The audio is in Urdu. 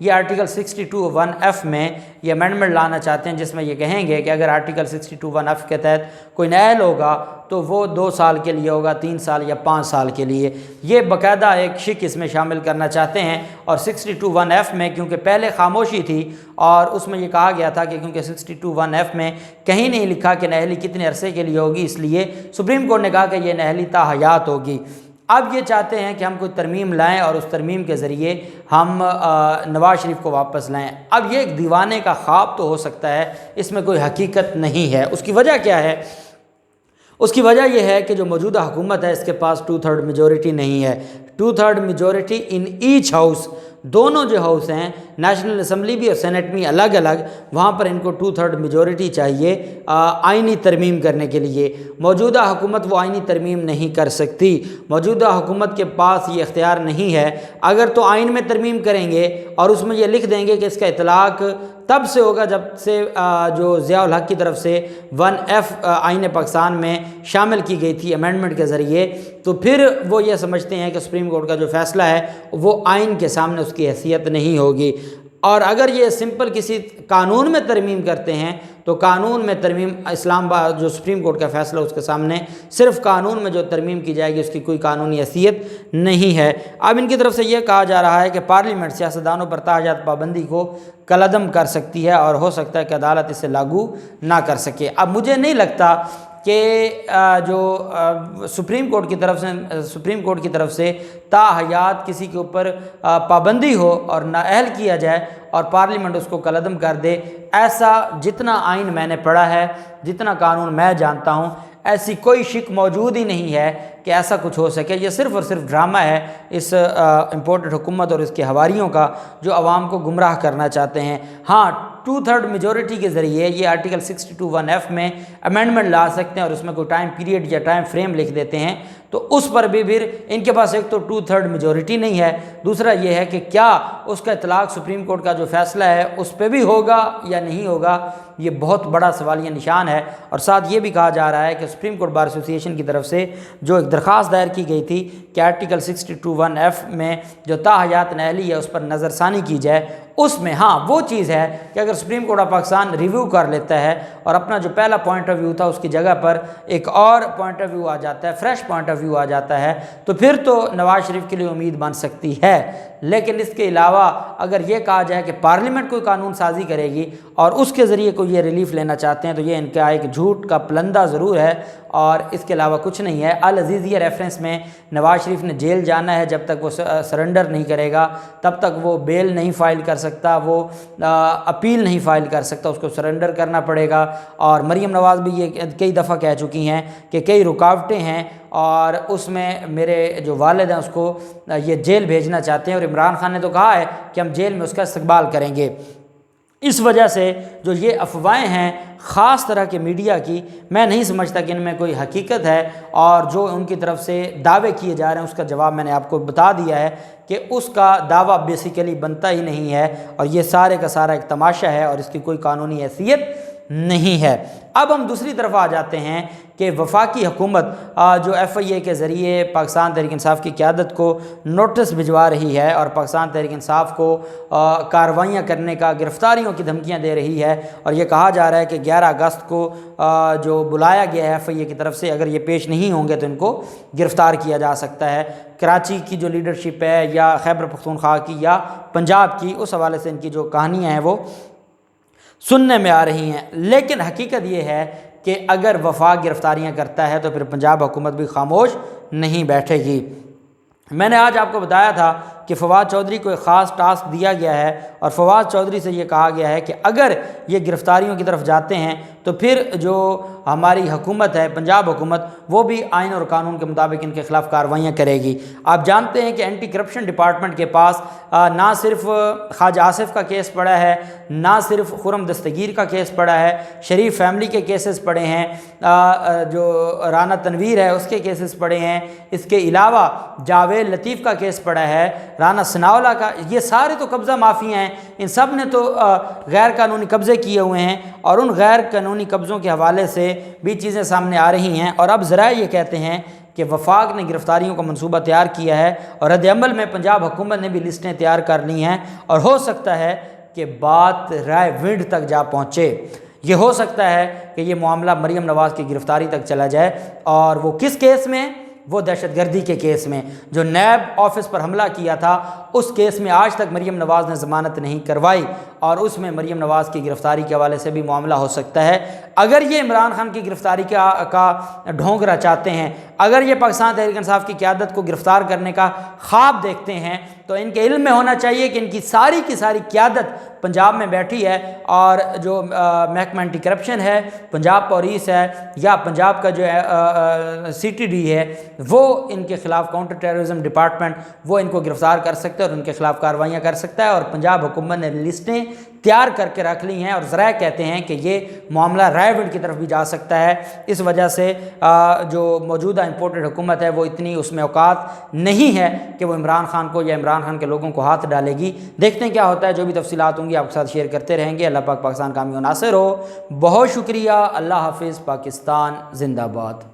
یہ آرٹیکل 62(1)(f) میں یہ امینڈمنٹ لانا چاہتے ہیں، جس میں یہ کہیں گے کہ اگر آرٹیکل 62(1)(f) کے تحت کوئی نااہل ہوگا تو وہ 2 سال کے لیے ہوگا، 3 سال یا 5 سال کے لیے۔ یہ باقاعدہ ایک شک اس میں شامل کرنا چاہتے ہیں، اور 62(1)(f) میں کیونکہ پہلے خاموشی تھی اور اس میں یہ کہا گیا تھا کہ کیونکہ 62(1)(f) میں کہیں نہیں لکھا کہ نااہلی کتنے عرصے کے لیے ہوگی، اس لیے سپریم کورٹ نے کہا کہ یہ نااہلی تا حیات ہوگی۔ اب یہ چاہتے ہیں کہ ہم کوئی ترمیم لائیں اور اس ترمیم کے ذریعے ہم نواز شریف کو واپس لائیں۔ اب یہ ایک دیوانے کا خواب تو ہو سکتا ہے، اس میں کوئی حقیقت نہیں ہے۔ اس کی وجہ کیا ہے؟ اس کی وجہ یہ ہے کہ جو موجودہ حکومت ہے اس کے پاس 2/3 میجورٹی نہیں ہے۔ 2/3 میجورٹی ان ایچ ہاؤس، دونوں جو ہاؤس ہیں، نیشنل اسمبلی بھی اور سینٹ بھی الگ الگ، وہاں پر ان کو 2/3 میجورٹی چاہیے آئینی ترمیم کرنے کے لیے۔ موجودہ حکومت وہ آئینی ترمیم نہیں کر سکتی، موجودہ حکومت کے پاس یہ اختیار نہیں ہے۔ اگر تو آئین میں ترمیم کریں گے اور اس میں یہ لکھ دیں گے کہ اس کا اطلاق تب سے ہوگا جب سے جو ضیاء الحق کی طرف سے 1F آئین پاکستان میں شامل کی گئی تھی امینڈمنٹ کے ذریعے، تو پھر وہ یہ سمجھتے ہیں کہ سپریم کورٹ کا جو فیصلہ ہے وہ آئین کے سامنے اس کی حیثیت نہیں ہوگی۔ اور اگر یہ سمپل کسی قانون میں ترمیم کرتے ہیں تو قانون میں ترمیم اسلام آباد جو سپریم کورٹ کا فیصلہ اس کے سامنے صرف قانون میں جو ترمیم کی جائے گی اس کی کوئی قانونی حیثیت نہیں ہے۔ اب ان کی طرف سے یہ کہا جا رہا ہے کہ پارلیمنٹ سیاستدانوں پر تاحیات پابندی کو کالعدم کر سکتی ہے اور ہو سکتا ہے کہ عدالت اسے لاگو نہ کر سکے۔ اب مجھے نہیں لگتا کہ جو سپریم کورٹ کی طرف سے تا حیات کسی کے اوپر پابندی ہو اور نااہل کیا جائے اور پارلیمنٹ اس کو کالعدم کر دے، ایسا جتنا آئین میں نے پڑھا ہے، جتنا قانون میں جانتا ہوں، ایسی کوئی شک موجود ہی نہیں ہے کہ ایسا کچھ ہو سکے۔ یہ صرف اور صرف ڈرامہ ہے اس امپورٹڈ حکومت اور اس کے حواریوں کا، جو عوام کو گمراہ کرنا چاہتے ہیں۔ ہاں، 2/3 میجورٹی کے ذریعے یہ آرٹیکل 62(1)(f) میں امینڈمنٹ لا سکتے ہیں اور اس میں کوئی ٹائم پیریڈ یا ٹائم فریم لکھ دیتے ہیں، تو اس پر بھی پھر ان کے پاس ایک تو 2/3 میجورٹی نہیں ہے، دوسرا یہ ہے کہ کیا اس کا اطلاق سپریم کورٹ کا جو فیصلہ ہے اس پہ بھی ہوگا یا نہیں ہوگا، یہ بہت بڑا سوالیہ نشان ہے۔ اور ساتھ یہ بھی کہا جا رہا ہے کہ سپریم کورٹ بار ایسوسی ایشن کی طرف سے جو ایک درخواست دائر کی گئی تھی کہ آرٹیکل 62(1)(f) میں جو تا حیات نااہلی ہے اس پر نظر ثانی کی جائے، اس میں ہاں وہ چیز ہے کہ اگر supreme court of Pakistan review کر لیتا ہے اور اپنا جو پہلا پوائنٹ آف ویو تھا اس کی جگہ پر ایک اور پوائنٹ آف ویو آ جاتا ہے، فریش پوائنٹ آف ویو آ جاتا ہے، تو پھر تو نواز شریف کے لیے امید بن سکتی ہے۔ لیکن اس کے علاوہ اگر یہ کہا جائے کہ پارلیمنٹ کوئی قانون سازی کرے گی اور اس کے ذریعے کوئی یہ ریلیف لینا چاہتے ہیں، تو یہ ان کا ایک جھوٹ کا پلندہ ضرور ہے اور اس کے علاوہ کچھ نہیں ہے۔ العزیزیہ ریفرنس میں نواز شریف نے جیل جانا ہے، جب تک وہ سرنڈر نہیں کرے گا تب تک وہ بیل نہیں فائل کر سکتا، وہ اپیل نہیں فائل کر سکتا، اس کو سرنڈر کرنا پڑے گا۔ اور مریم نواز بھی یہ کئی دفعہ کہہ چکی ہیں کہ کئی رکاوٹیں ہیں اور اس میں میرے جو والد ہیں اس کو یہ جیل بھیجنا چاہتے ہیں، اور عمران خان نے تو کہا ہے کہ ہم جیل میں اس کا استقبال کریں گے۔ اس وجہ سے جو یہ افواہیں ہیں خاص طرح کے میڈیا کی، میں نہیں سمجھتا کہ ان میں کوئی حقیقت ہے، اور جو ان کی طرف سے دعوے کیے جا رہے ہیں اس کا جواب میں نے آپ کو بتا دیا ہے کہ اس کا دعویٰ بیسیکلی بنتا ہی نہیں ہے، اور یہ سارے کا سارا ایک تماشا ہے اور اس کی کوئی قانونی حیثیت نہیں ہے۔ اب ہم دوسری طرف آ جاتے ہیں کہ وفاقی حکومت جو FIA کے ذریعے پاکستان تحریک انصاف کی قیادت کو نوٹس بھجوا رہی ہے اور پاکستان تحریک انصاف کو کارروائیاں کرنے کا، گرفتاریوں کی دھمکیاں دے رہی ہے، اور یہ کہا جا رہا ہے کہ 11 اگست کو جو بلایا گیا ہے FIA کی طرف سے، اگر یہ پیش نہیں ہوں گے تو ان کو گرفتار کیا جا سکتا ہے۔ کراچی کی جو لیڈرشپ ہے یا خیبر پختونخوا کی یا پنجاب کی، اس حوالے سے ان کی جو کہانیاں ہیں وہ سننے میں آ رہی ہیں۔ لیکن حقیقت یہ ہے کہ اگر وفاق گرفتاریاں کرتا ہے تو پھر پنجاب حکومت بھی خاموش نہیں بیٹھے گی۔ میں نے آج آپ کو بتایا تھا کہ فواد چودھری کو ایک خاص ٹاسک دیا گیا ہے، اور فواد چودھری سے یہ کہا گیا ہے کہ اگر یہ گرفتاریوں کی طرف جاتے ہیں تو پھر جو ہماری حکومت ہے پنجاب حکومت، وہ بھی آئین اور قانون کے مطابق ان کے خلاف کارروائیاں کرے گی۔ آپ جانتے ہیں کہ اینٹی کرپشن ڈپارٹمنٹ کے پاس نہ صرف خواجہ آصف کا کیس پڑا ہے، نہ صرف خرم دستگیر کا کیس پڑا ہے، شریف فیملی کے کیسز پڑے ہیں، جو رانا تنویر ہے اس کے کیسز پڑے ہیں، اس کے علاوہ جاوید لطیف کا کیس پڑا ہے، رانا ثناءاللہ کا۔ یہ سارے تو قبضہ مافیا ہیں، ان سب نے تو غیر قانونی قبضے کیے ہوئے ہیں، اور ان غیر قانونی قبضوں کے حوالے سے بھی چیزیں سامنے آ رہی ہیں۔ اور اب ذرائع یہ کہتے ہیں کہ وفاق نے گرفتاریوں کا منصوبہ تیار کیا ہے اور رد عمل میں پنجاب حکومت نے بھی لسٹیں تیار کر لی ہیں، اور ہو سکتا ہے کہ بات رائے ونڈ تک جا پہنچے۔ یہ ہو سکتا ہے کہ یہ معاملہ مریم نواز کی گرفتاری تک چلا جائے، اور وہ کس کیس میں؟ وہ دہشت گردی کے کیس میں، جو نیب آفس پر حملہ کیا تھا اس کیس میں آج تک مریم نواز نے ضمانت نہیں کروائی، اور اس میں مریم نواز کی گرفتاری کے حوالے سے بھی معاملہ ہو سکتا ہے۔ اگر یہ عمران خان کی گرفتاری کا ڈھونگ چاہتے ہیں، اگر یہ پاکستان تحریک انصاف کی قیادت کو گرفتار کرنے کا خواب دیکھتے ہیں، تو ان کے علم میں ہونا چاہیے کہ ان کی ساری قیادت پنجاب میں بیٹھی ہے، اور جو محکمہ اینٹی کرپشن ہے، پنجاب پولیس ہے، یا پنجاب کا جو CTD ہے، وہ ان کے خلاف کاؤنٹر ٹیررزم ڈپارٹمنٹ وہ ان کو گرفتار کر سکتا ہے اور ان کے خلاف کارروائیاں کر سکتا ہے، اور پنجاب حکومت نے لسٹیں تیار کر کے رکھ لی ہیں، اور ذرائع کہتے ہیں کہ یہ معاملہ رائے ونڈ کی طرف بھی جا سکتا ہے۔ اس وجہ سے جو موجودہ امپورٹڈ حکومت ہے وہ اتنی اس میں اوقات نہیں ہے کہ وہ عمران خان کو یا عمران خان کے لوگوں کو ہاتھ ڈالے گی۔ دیکھتے ہیں کیا ہوتا ہے، جو بھی تفصیلات ہوں گی آپ کے ساتھ شیئر کرتے رہیں گے۔ اللہ پاک پاکستان کامیاب و ناصر ہو۔ بہت شکریہ۔ اللہ حافظ۔ پاکستان زندہ باد۔